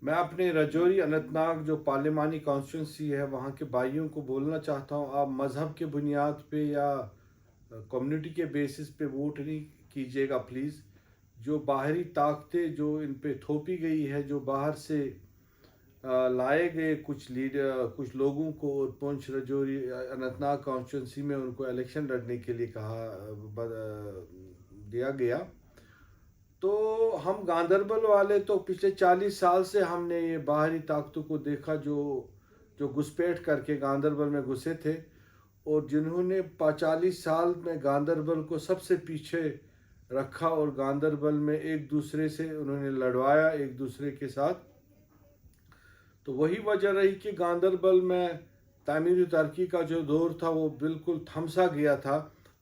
میں اپنے رجوری اننت ناگ جو پارلیمانی کانسٹیٹنسی ہے وہاں کے بھائیوں کو بولنا چاہتا ہوں، آپ مذہب کے بنیاد پہ یا کمیونٹی کے بیسس پہ ووٹ نہیں کیجیے گا پلیز۔ جو باہری طاقتیں جو ان پہ تھوپی گئی ہے، جو باہر سے لائے گئے کچھ لوگوں کو، اور پونچھ رجوری اننت ناگ کانسٹیٹنسی میں ان کو الیکشن لڑنے کے لیے دیا گیا، تو ہم گاندربل والے تو پچھلے 40 سال سے ہم نے یہ باہری طاقتوں کو دیکھا جو گھسپیٹ کر کے گاندربل میں گھسے تھے، اور جنہوں نے 40 سال میں گاندربل کو سب سے پیچھے رکھا، اور گاندربل میں ایک دوسرے سے انہوں نے لڑوایا ایک دوسرے کے ساتھ۔ تو وہی وجہ رہی کہ گاندربل میں تعمیری ترقی کا جو دور تھا وہ بالکل تھمسا گیا تھا،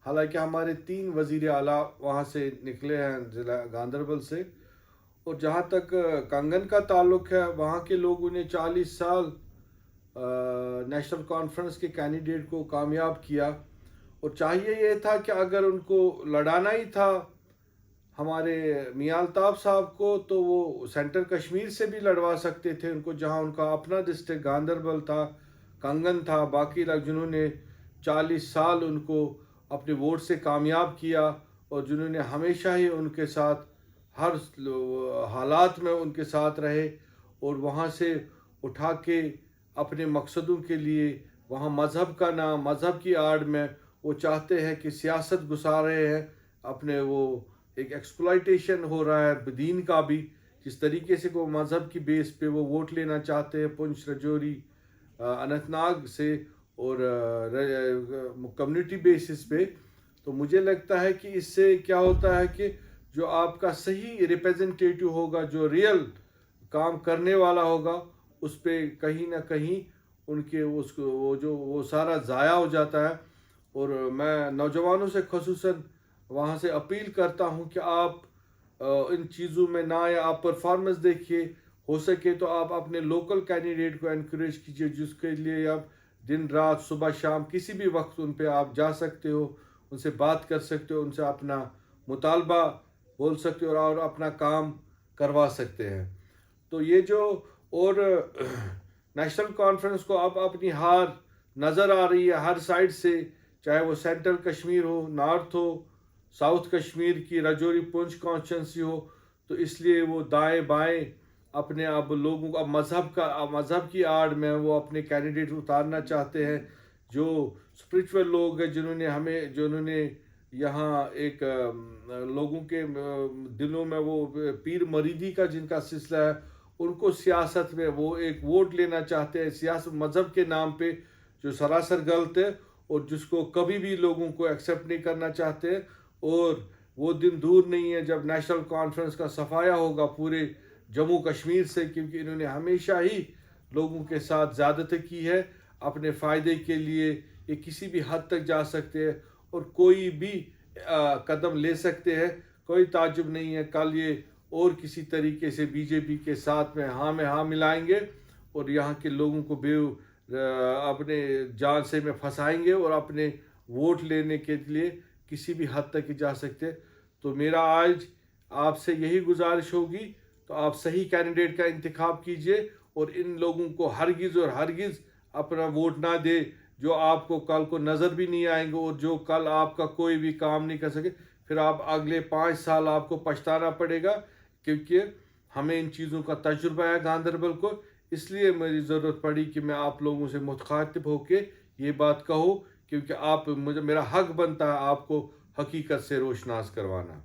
حالانکہ ہمارے 3 وزیر اعلیٰ وہاں سے نکلے ہیں ضلع گاندربل سے۔ اور جہاں تک کنگن کا تعلق ہے، وہاں کے لوگوں نے 40 سال نیشنل کانفرنس کے کینڈیڈیٹ کو کامیاب کیا، اور چاہیے یہ تھا کہ اگر ان کو لڑانا ہی تھا ہمارے میاں الطاف صاحب کو، تو وہ سینٹر کشمیر سے بھی لڑوا سکتے تھے ان کو، جہاں ان کا اپنا ڈسٹرکٹ گاندربل تھا، کنگن تھا، باقی لوگ جنہوں نے 40 سال ان کو اپنے ووٹ سے کامیاب کیا، اور جنہوں نے ہمیشہ ہی ان کے ساتھ ہر حالات میں ان کے ساتھ رہے، اور وہاں سے اٹھا کے اپنے مقصدوں کے لیے وہاں مذہب کا نام، مذہب کی آڑ میں وہ چاہتے ہیں کہ سیاست گھسا رہے ہیں اپنے، وہ ایک ایکسپلائٹیشن ہو رہا ہے دین کا بھی، جس طریقے سے وہ مذہب کی بیس پہ وہ ووٹ لینا چاہتے ہیں پونچھ رجوری اننت ناگ سے، اور کمیونٹی بیسس پہ۔ تو مجھے لگتا ہے کہ اس سے کیا ہوتا ہے کہ جو آپ کا صحیح ریپریزنٹیٹیو ہوگا، جو ریئل کام کرنے والا ہوگا، اس پہ کہیں نہ کہیں ان کے وہ سارا ضائع ہو جاتا ہے۔ اور میں نوجوانوں سے خصوصاً وہاں سے اپیل کرتا ہوں کہ آپ ان چیزوں میں نہ آئے، آپ پرفارمنس دیکھیے، ہو سکے تو آپ اپنے لوکل کینڈیڈیٹ کو انکریج کیجیے، جس کے لیے آپ دن رات صبح شام کسی بھی وقت ان پہ آپ جا سکتے ہو، ان سے بات کر سکتے ہو، ان سے اپنا مطالبہ بول سکتے ہو، اور اپنا کام کروا سکتے ہیں۔ تو یہ جو اور نیشنل کانفرنس کو اب اپنی ہار نظر آ رہی ہے ہر سائڈ سے، چاہے وہ سینٹرل کشمیر ہو، نارتھ ہو، ساؤتھ کشمیر کی رجوری پونچھ کانسٹیٹنسی ہو، تو اس لیے وہ دائیں بائیں اپنے اب لوگوں کو مذہب کی آڑ میں وہ اپنے کینڈیڈیٹ اتارنا چاہتے ہیں، جو اسپرچول لوگ ہیں، جنہوں نے یہاں ایک لوگوں کے دلوں میں وہ پیر مریدی کا جن کا سلسلہ ہے، ان کو سیاست میں وہ ایک ووٹ لینا چاہتے ہیں سیاست مذہب کے نام پہ، جو سراسر غلط ہے، اور جس کو کبھی بھی لوگوں کو ایکسیپٹ نہیں کرنا چاہتے۔ اور وہ دن دور نہیں ہے جب نیشنل کانفرنس کا صفایہ ہوگا پورے جموں کشمیر سے، کیونکہ انہوں نے ہمیشہ ہی لوگوں کے ساتھ زیادتی کی ہے اپنے فائدے کے لیے۔ یہ کسی بھی حد تک جا سکتے ہیں اور کوئی بھی قدم لے سکتے ہیں، کوئی تعجب نہیں ہے کل یہ اور کسی طریقے سے بی جے پی کے ساتھ میں ہاں ملائیں گے، اور یہاں کے لوگوں کو اپنے جان سے میں پھنسائیں گے، اور اپنے ووٹ لینے کے لیے کسی بھی حد تک جا سکتے۔ تو میرا آج آپ سے یہی گزارش ہوگی، تو آپ صحیح کینڈیڈیٹ کا انتخاب کیجئے، اور ان لوگوں کو ہرگز اور ہرگز اپنا ووٹ نہ دے جو آپ کو کل کو نظر بھی نہیں آئیں گے، اور جو کل آپ کا کوئی بھی کام نہیں کر سکے، پھر آپ اگلے 5 سال آپ کو پچھتانا پڑے گا، کیونکہ ہمیں ان چیزوں کا تجربہ ہے گاندربل کو۔ اس لیے میری ضرورت پڑی کہ میں آپ لوگوں سے مخاطب ہو کے یہ بات کہوں، کیونکہ میرا حق بنتا ہے آپ کو حقیقت سے روشناس کروانا۔